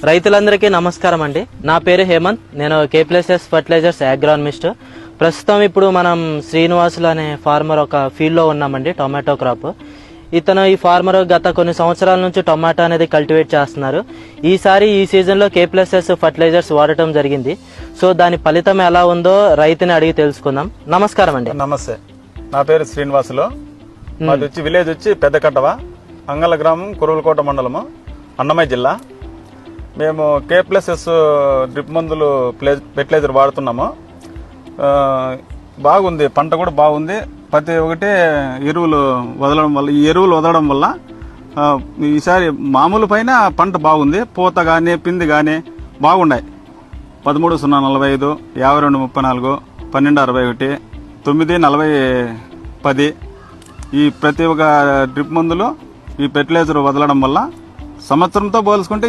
రైతులందరికీ నమస్కారం అండి. నా పేరు హేమంత్. నేను కేప్లెసెస్ ఫర్టిలైజర్స్ అగ్రానమిస్ట్. ప్రస్తుతం ఇప్పుడు మనం శ్రీనివాసులు అనే ఫార్మర్ ఒక ఫీల్డ్లో ఉన్నామండి, టొమాటో క్రాప్. ఇతను ఈ ఫార్మర్ గత కొన్ని సంవత్సరాల నుంచి టొమాటో అనేది కల్టివేట్ చేస్తున్నారు. ఈసారి ఈ సీజన్లో కేప్లెసెస్ ఫర్టిలైజర్స్ వాడటం జరిగింది. సో దాని ఫలితం ఎలా ఉందో రైతుని అడిగి తెలుసుకుందాం. నమస్కారం అండి. నమస్తే, నా పేరు శ్రీనివాసులు. మాది వచ్చి విలేజ్ వచ్చి పెద్దకట్టవ, అంగళ గ్రామం, కురువలకోట మండలము, అన్నమయ్య జిల్లా. మేము కేప్లెసెస్ డ్రిప్ మందులు ఫెర్టిలైజర్ వాడుతున్నాము. బాగుంది, పంట కూడా బాగుంది. ప్రతి ఒక్కటి ఎరువులు వదలడం వల్ల ఈసారి మామూలు పైన పంట బాగుంది. పూత కానీ పిండి కానీ బాగున్నాయి. 13-0-45, 52-34, 12-61, 9-40-10 ఈ ప్రతి ఒక్క డ్రిప్ మందులు ఈ ఫెర్టిలైజర్ వదలడం వల్ల సంవత్సరంతో పోల్చుకుంటే